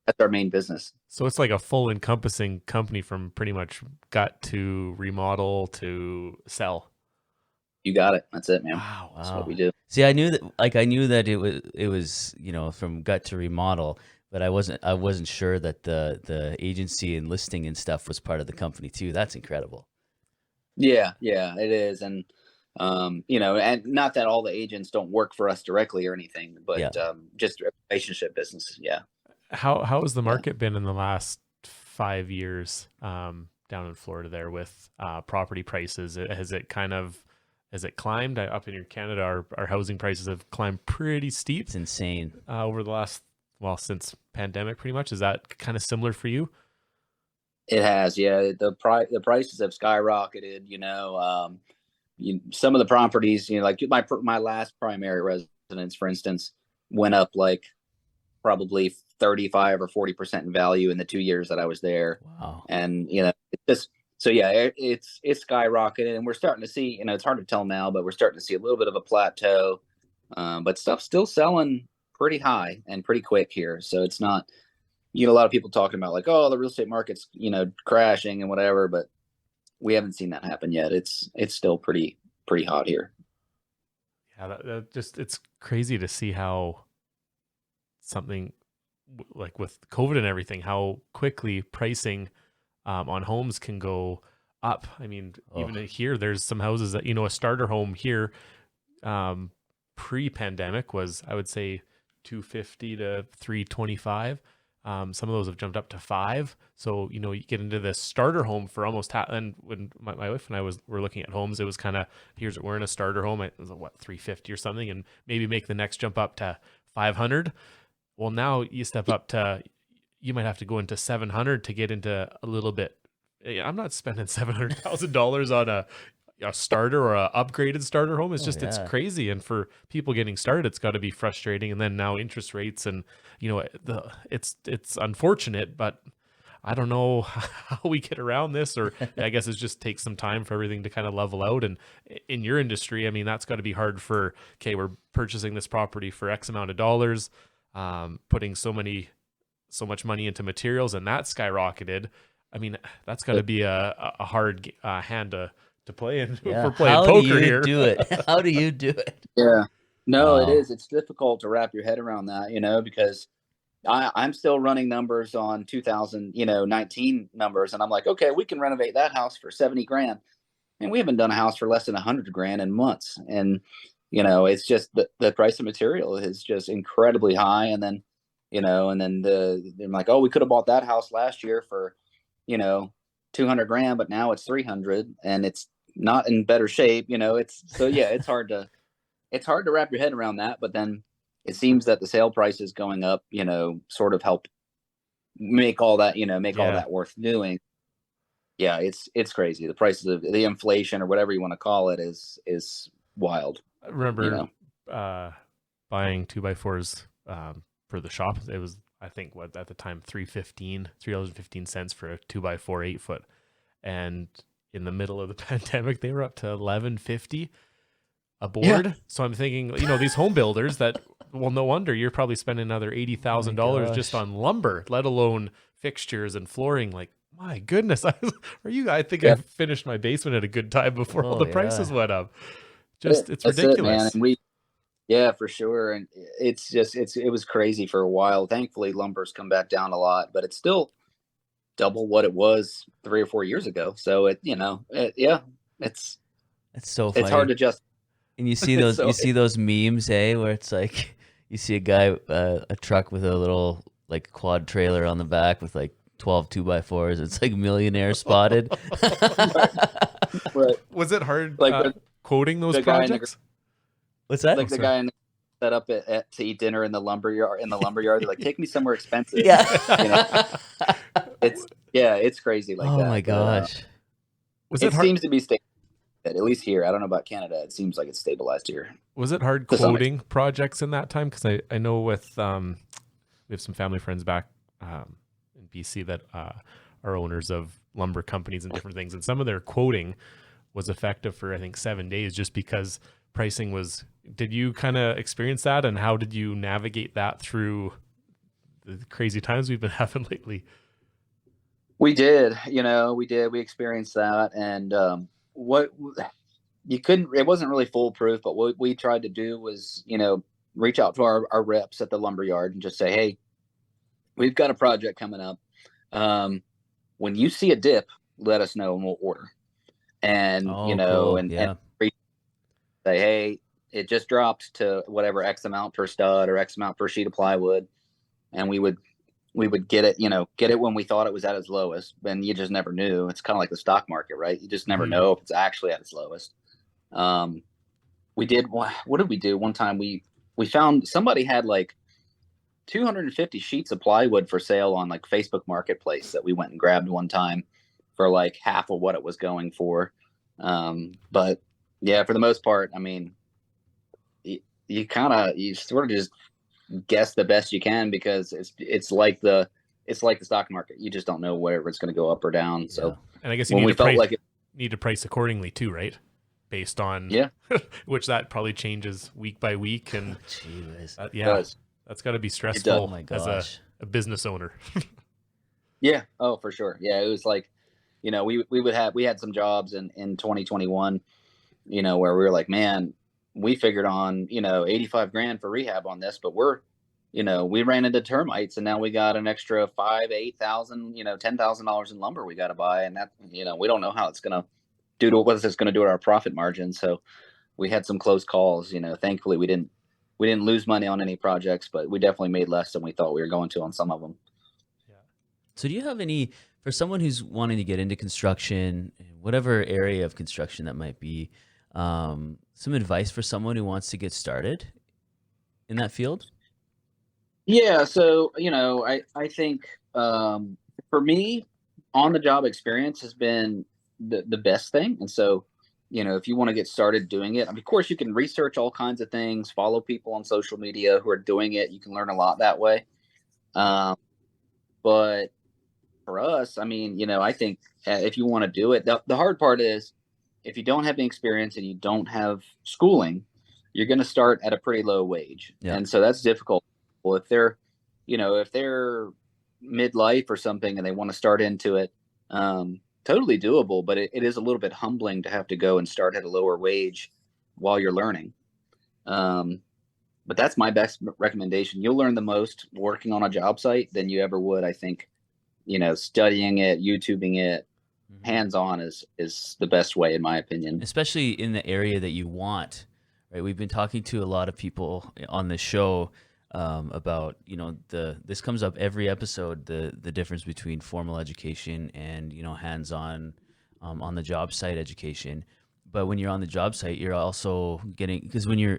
that's our main business. So it's like a full encompassing company from pretty much gut to remodel to sell. You got it. That's it, man. Wow. That's what we do. See, I knew that it was from gut to remodel, but I wasn't sure that the agency and listing and stuff was part of the company too. That's incredible. Yeah, it is. And, and not that all the agents don't work for us directly or anything, but Yeah. just a relationship business. Yeah. How has the market been in the last 5 years down in Florida there with property prices? Has it climbed? Up in Canada, our housing prices have climbed pretty steep. It's insane. Over the last, since pandemic, pretty much. Is that kind of similar for you? It has, yeah. The prices have skyrocketed. Some of the properties, like my last primary residence, for instance, went up like probably 35 or 40% in value in the 2 years that I was there. Wow. And it's just so yeah, it's skyrocketed, and we're starting to see. It's hard to tell now, but we're starting to see a little bit of a plateau. But stuff's still selling pretty high and pretty quick here. So it's not, a lot of people talking about like, oh, the real estate market's, crashing and whatever, but we haven't seen that happen yet. It's still pretty hot here. Yeah, that just, it's crazy to see how something like with COVID and everything, how quickly pricing on homes can go up. I mean, even here, there's some houses that, a starter home here pre-pandemic was, I would say, 250 to 325. Some of those have jumped up to 5. So, you get into this starter home for almost half. And when my wife and I were looking at homes, it was kind of, we're in a starter home. It was 350 or something, and maybe make the next jump up to 500. Well, now you step up to, you might have to go into 700 to get into a little bit. I'm not spending $700,000 on a starter or a upgraded starter home. It's just, it's crazy. And for people getting started, it's got to be frustrating. And then now interest rates and, it's unfortunate, but I don't know how we get around this, or I guess it just takes some time for everything to kind of level out. And in your industry, I mean, that's got to be hard for, okay, we're purchasing this property for X amount of dollars, putting so much money into materials, and that skyrocketed. I mean, that's got to be a hard hand to play in. Yeah. We're playing poker here. How do you do it? How do you do it? Yeah, no, Wow. It is. It's difficult to wrap your head around that, because I'm still running numbers on 2019 numbers, and I'm like, okay, we can renovate that house for 70 grand, and we haven't done a house for less than 100 grand in months. And it's just the price of material is just incredibly high. And then they're like, oh, we could have bought that house last year for 200 grand, but now it's 300, and it's not in better shape. It's hard to wrap your head around that. But then it seems that the sale prices going up, sort of help make all that, all that worth doing. Yeah, it's crazy. The prices of the inflation, or whatever you want to call it, is wild. I remember buying 2x4s for the shop. It was, I think, at the time, $3.15 for a 2x4 8-foot. And in the middle of the pandemic, they were up to $11.50 a board. Yeah. So I'm thinking, these home builders that, well, no wonder you're probably spending another $80,000 just on lumber, let alone fixtures and flooring. Like, my goodness, I think I finished my basement at a good time before all the prices went up. It's ridiculous. It, man. And for sure. And it's just, it was crazy for a while. Thankfully, lumber's come back down a lot, but it's still double what it was 3 or 4 years ago. So it's so funny. It's hard to just. And you see those, those memes, where it's like, you see a guy, a truck with a little like quad trailer on the back with like 12 2x4s. It's like millionaire spotted. Right. Was it hard quoting those projects? What's that? Like the guy set up to eat dinner in the lumber yard. They're like, take me somewhere expensive. Yeah. It's crazy like that. Oh my gosh. It seems to be stable, at least here. I don't know about Canada. It seems like it's stabilized here. Was it hard quoting projects in that time? Because I know with we have some family friends back in BC that are owners of lumber companies and different things, and some of their quoting was effective for, I think, 7 days, just because pricing was. Did you kind of experience that, and how did you navigate that through the crazy times we've been having lately? We did. We experienced that, and it wasn't really foolproof, but what we tried to do was, reach out to our reps at the lumber yard and just say, hey, we've got a project coming up. When you see a dip, let us know and we'll order. And, cool. and say, hey, it just dropped to whatever X amount per stud or X amount per sheet of plywood. And we would get it, get it when we thought it was at its lowest. And you just never knew. It's kind of like the stock market, right? You just never know if it's actually at its lowest. What did we do? One time we found somebody had like 250 sheets of plywood for sale on like Facebook Marketplace that we went and grabbed one time for like half of what it was going for. But yeah, for the most part, I mean, you sort of just guess the best you can, because it's like the stock market. You just don't know where it's going to go up or down. Yeah. So, And I guess you when need we to felt price, like it, need to price accordingly too, right? Based on yeah, which that probably changes week by week, and Jeez. it yeah, does. that's got to be does. stressful Oh my as gosh. a business owner. Yeah. Oh, for sure. Yeah. It was like, we had some jobs in 2021, where we were like, man, we figured on, 85 grand for rehab on this, but we ran into termites, and now we got an extra 8,000, $10,000 in lumber we got to buy. And that, we don't know how it's going to what it's going to do to our profit margin. So we had some close calls. Thankfully we didn't lose money on any projects, but we definitely made less than we thought we were going to on some of them. So do you have any, for someone who's wanting to get into construction, whatever area of construction that might be, some advice for someone who wants to get started in that field? Yeah. So, I think, for me, on the job experience has been the best thing. And so, if you want to get started doing it, I mean, of course you can research all kinds of things, follow people on social media who are doing it. You can learn a lot that way. But for us, I mean, I think, if you want to do it, the hard part is, if you don't have any experience and you don't have schooling, you're going to start at a pretty low wage. Yeah. And so that's difficult. Well, if they're midlife or something and they want to start into it, totally doable, but it is a little bit humbling to have to go and start at a lower wage while you're learning. But that's my best recommendation. You'll learn the most working on a job site than you ever would, I think, studying it, YouTubing it, hands-on is the best way, in my opinion. Especially in the area that you want, right? We've been talking to a lot of people on this show about, this comes up every episode, the difference between formal education and, hands-on on the job site education. But when you're on the job site, you're also getting, because when you're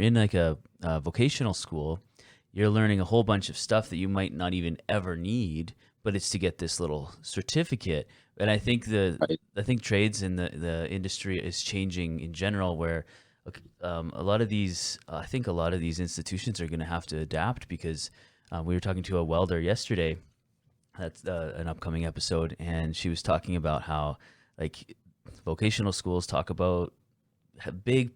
in like a vocational school, you're learning a whole bunch of stuff that you might not even ever need, but it's to get this little certificate. And I think trades in the industry is changing in general, where a lot of these institutions are going to have to adapt, because we were talking to a welder yesterday. That's an upcoming episode, and she was talking about how, like, vocational schools talk about a big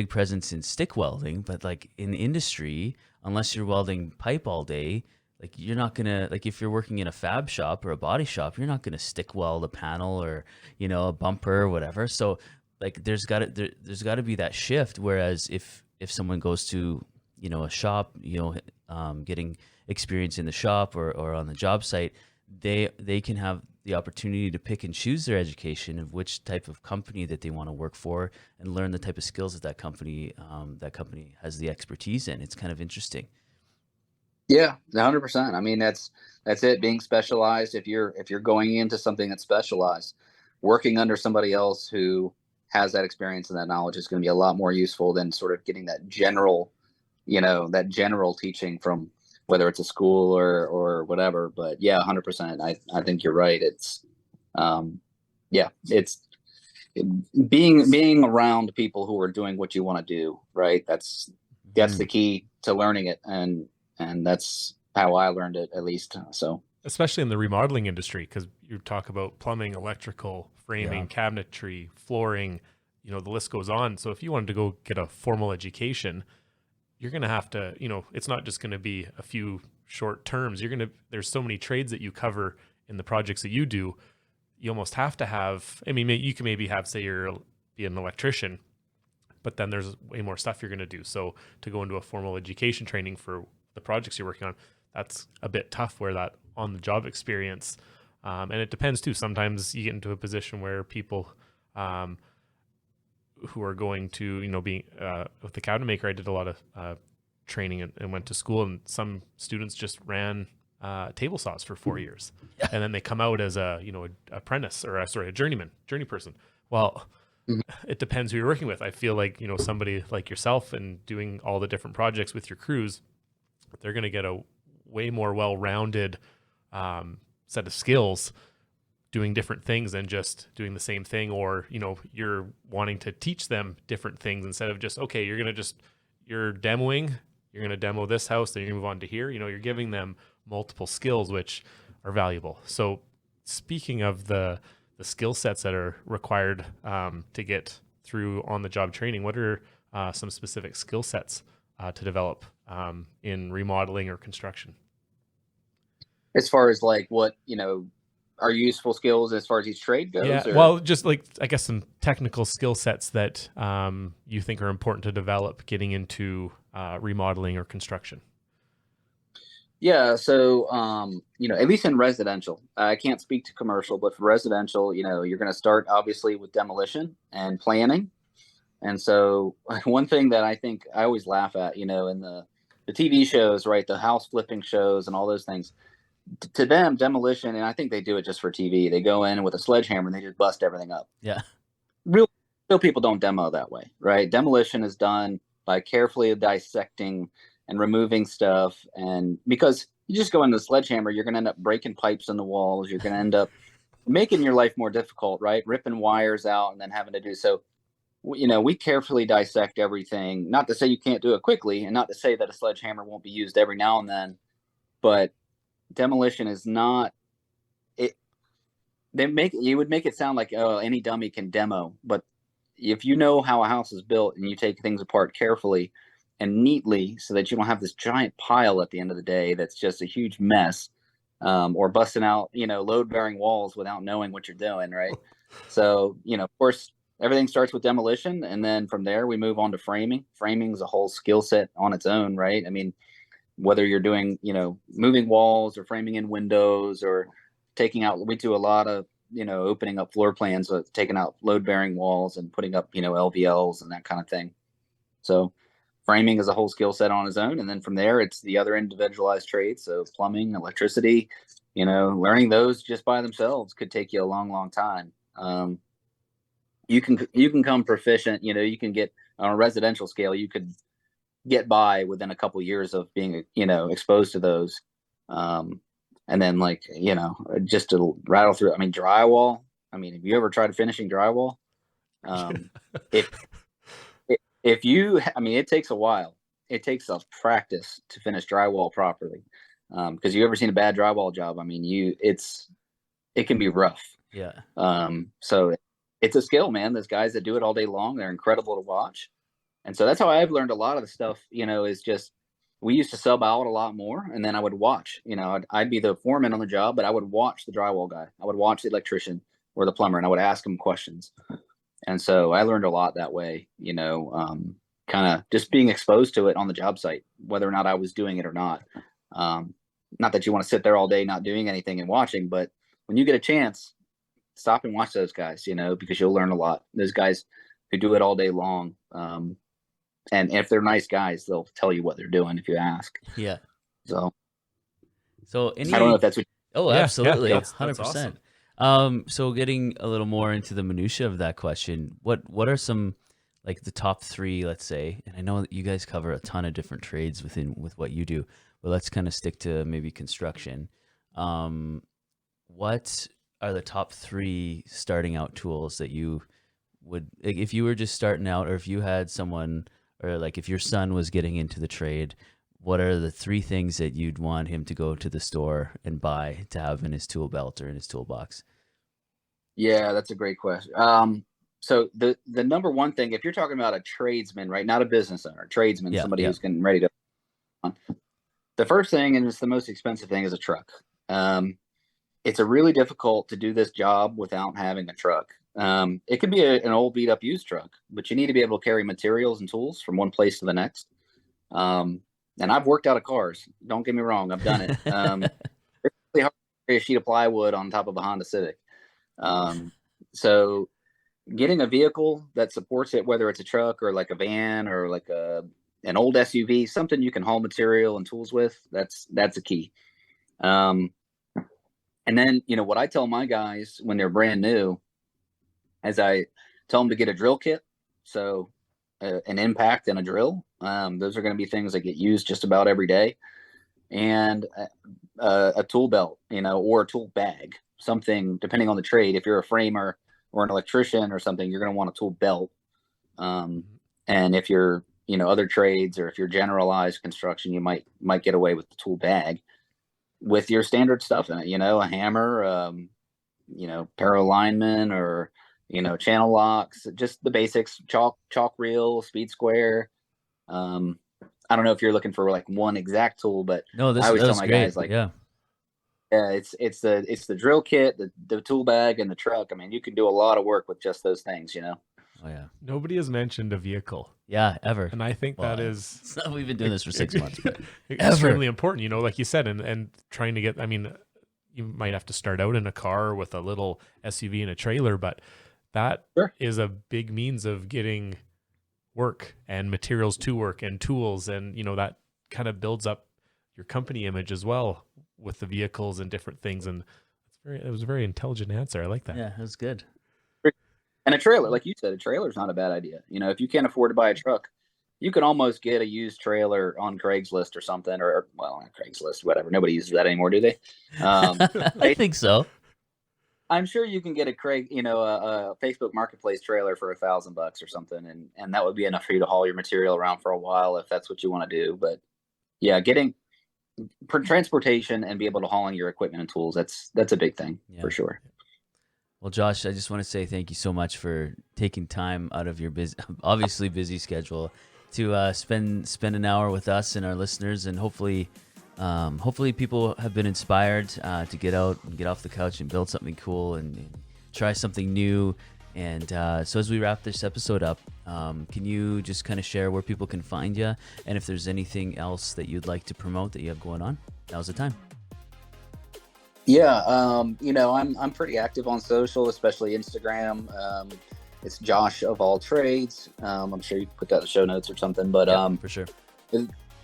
presence in stick welding, but like in the industry, unless you're welding pipe all day, like you're not gonna, like if you're working in a fab shop or a body shop, you're not gonna stick weld a panel or a bumper or whatever. So like there's got to be that shift. Whereas if someone goes to a shop, getting experience in the shop or on the job site, they can have the opportunity to pick and choose their education of which type of company that they want to work for, and learn the type of skills that company has the expertise in. It's kind of interesting. Yeah, 100%. I mean, that's it. Being specialized. If you're going into something that's specialized, working under somebody else who has that experience and that knowledge is going to be a lot more useful than sort of getting that general teaching from, whether it's a school or whatever. But yeah, 100%. I think you're right. It's, it's being around people who are doing what you want to do. Right. That's the key to learning it. And that's how I learned it, at least. So, especially in the remodeling industry, because you talk about plumbing, electrical, framing, cabinetry, flooring, the list goes on. So if you wanted to go get a formal education, you're going to have to, it's not just going to be a few short terms. There's so many trades that you cover in the projects that you do. You almost have to have, you can maybe have, say be an electrician, but then there's way more stuff you're going to do. So to go into a formal education training for the projects you're working on, that's a bit tough, where that on the job experience, and it depends too. Sometimes you get into a position where people, who are going to, being with the cabinet maker, I did a lot of training and went to school, and some students just ran table saws for 4 years, and then they come out as a apprentice, or a journey person. Well, it depends who you're working with. I feel like somebody like yourself and doing all the different projects with your crews, they're going to get a way more well-rounded set of skills doing different things than just doing the same thing. Or, you know, you're wanting to teach them different things instead of just, okay, you're demoing, you're going to demo this house, then you're going to move on to here. You know, you're giving them multiple skills, which are valuable. So speaking of the skill sets that are required to get through on the job training, what are some specific skill sets to develop in remodeling or construction? As far as like what, you know, are useful skills as far as each trade goes? Yeah, or? well, just like, I guess, some technical skill sets that you think are important to develop getting into remodeling or construction. Yeah, so you know, at least in residential, I can't speak to commercial, but for residential, you know, you're going to start obviously with demolition and planning. And so one thing that I think I always laugh at, you know, in the TV shows, right, the house flipping shows and all those things, to them, demolition, and I think they do it just for TV. They go in with a sledgehammer and they just bust everything up. Yeah. Real people don't demo that way, right? Demolition is done by carefully dissecting and removing stuff. And because you just go into the sledgehammer, you're going to end up breaking pipes in the walls. You're going to end up making your life more difficult, right? Ripping wires out and then having to do so. You know, we carefully dissect everything. Not to say you can't do it quickly, and not to say that a sledgehammer won't be used every now and then, but demolition is not it. You would make it sound like, oh, any dummy can demo, but if you know how a house is built and you take things apart carefully and neatly so that you don't have this giant pile at the end of the day that's just a huge mess, or busting out, you know, load bearing walls without knowing what you're doing, right? So, you know, of course, everything starts with demolition, and then from there we move on to framing. Framing is a whole skill set on its own, right? I mean, whether you're doing, you know, moving walls or framing in windows or taking out, we do a lot of, you know, opening up floor plans, taking out load bearing walls and putting up, you know, LVLs and that kind of thing. So framing is a whole skill set on its own. And then from there, it's the other individualized trades. So plumbing, electricity, you know, learning those just by themselves could take you a long, long time. You can come proficient, you know, you can get on a residential scale, you could get by within a couple of years of being, you know, exposed to those. And then, like, you know, just to rattle through, I mean, drywall. I mean, have you ever tried finishing drywall? if you, I mean, it takes a while. It takes a practice to finish drywall properly. Because you ever seen a bad drywall job? I mean, it can be rough. Yeah. So it's a skill, man. There's guys that do it all day long. They're incredible to watch. And so that's how I've learned a lot of the stuff, you know, is just, we used to sub out a lot more, and then I would watch, you know, I'd be the foreman on the job, but I would watch the drywall guy. I would watch the electrician or the plumber, and I would ask him questions. And so I learned a lot that way, you know, kind of just being exposed to it on the job site, whether or not I was doing it or not. Not that you want to sit there all day not doing anything and watching, but when you get a chance, stop and watch those guys, you know, because you'll learn a lot. Those guys who do it all day long. And if they're nice guys, they'll tell you what they're doing if you ask. Yeah. So I don't know if that's what. Oh, Yeah, absolutely. that's 100%. awesome. So getting a little more into the minutia of that question, what are some, like, the top three, let's say, and I know that you guys cover a ton of different trades with what you do, but let's kind of stick to maybe construction. What are the top three starting out tools that you would, like, if you were just starting out, or if you had someone, or like if your son was getting into the trade, what are the three things that you'd want him to go to the store and buy to have in his tool belt or in his toolbox? Yeah, that's a great question. So the number one thing, if you're talking about a tradesman, right, not a business owner, tradesman, somebody who's getting ready to, the first thing, and it's the most expensive thing, is a truck. It's a really difficult to do this job without having a truck. It could be an old beat up used truck, but you need to be able to carry materials and tools from one place to the next. And I've worked out of cars. Don't get me wrong. I've done it. It's really hard to carry a sheet of plywood on top of a Honda Civic. So getting a vehicle that supports it, whether it's a truck or like a van or like an old SUV, something you can haul material and tools with, that's a key. And then, you know, what I tell my guys when they're brand new, as I tell them to get a drill kit. So an impact and a drill. Those are going to be things that get used just about every day. and a tool belt, or a tool bag, something depending on the trade. If you're a framer or an electrician or something, you're going to want a tool belt. And if you're, other trades, or if you're generalized construction, you might get away with the tool bag with your standard stuff in it, a hammer, pair of linemen, or, channel locks, just the basics, chalk reel, speed square. I don't know if you're looking for like one exact tool, but No, I always that tell was my great. guys, like, yeah, it's the drill kit, the tool bag, and the truck. I mean, you can do a lot of work with just those things, Oh yeah, Nobody has mentioned a vehicle, yeah, ever. and I think Well, that is we've been doing this for 6 months, but extremely important. Like you said, and trying to get. I mean, you might have to start out in a car with a little SUV and a trailer, but that Sure. is a big means of getting work and materials to work and tools, and that kind of builds up your company image as well with the vehicles and different things. And it was a very intelligent answer. I like that. Yeah, it was good. And a trailer, like you said, a trailer is not a bad idea. If you can't afford to buy a truck, you can almost get a used trailer on Craigslist or something, or well, not Craigslist, whatever. Nobody uses that anymore, do they? I think so. I'm sure you can get a Facebook Marketplace trailer for $1,000 or something, and that would be enough for you to haul your material around for a while if that's what you want to do. But yeah, getting transportation and be able to haul in your equipment and tools, that's a big thing for sure. Well, Josh, I just want to say thank you so much for taking time out of your obviously busy schedule to spend an hour with us and our listeners, and hopefully people have been inspired to get out and get off the couch and build something cool and try something new. And so as we wrap this episode up, can you just kind of share where people can find you, and if there's anything else that you'd like to promote that you have going on? Now's the time. Yeah, I'm pretty active on social, especially Instagram. It's Josh of All Trades. I'm sure you can put that in the show notes or something, but for sure.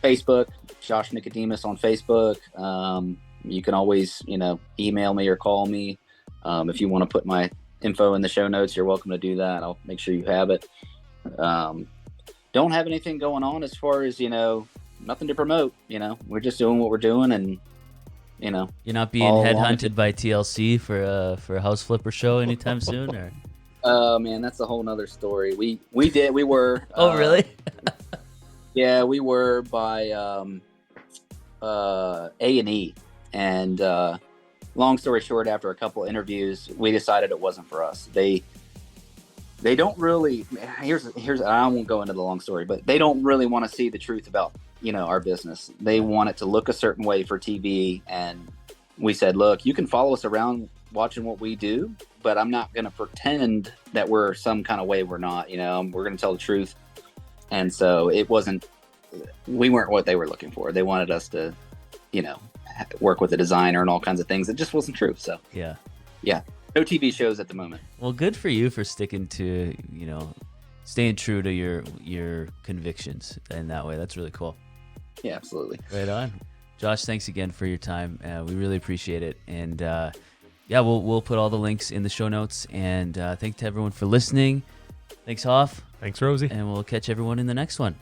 Facebook, Josh Nicodemus on Facebook. You can always, email me or call me. If you want to put my info in the show notes, you're welcome to do that. I'll make sure you have it. Don't have anything going on as far as, nothing to promote. We're just doing what we're doing, and you're not being headhunted by TLC for a house flipper show anytime soon, or? Oh man, that's a whole nother story. We were. Oh really? Yeah, we were by A&E, and long story short, after a couple interviews, we decided it wasn't for us. They don't really. Here's. I won't go into the long story, but they don't really want to see the truth about our business. They want it to look a certain way for TV, and we said, look, you can follow us around watching what we do, but I'm not going to pretend that we're some kind of way we're not. We're going to tell the truth. And so we weren't what they were looking for. They wanted us to, work with a designer and all kinds of things. It just wasn't true. So yeah, no TV shows at the moment. Well, good for you for sticking to, staying true to your convictions in that way. That's really cool. Yeah, absolutely. Right on. Josh, thanks again for your time. We really appreciate it. And we'll put all the links in the show notes. And thanks to everyone for listening. Thanks, Hoff. Thanks, Rosie. And we'll catch everyone in the next one.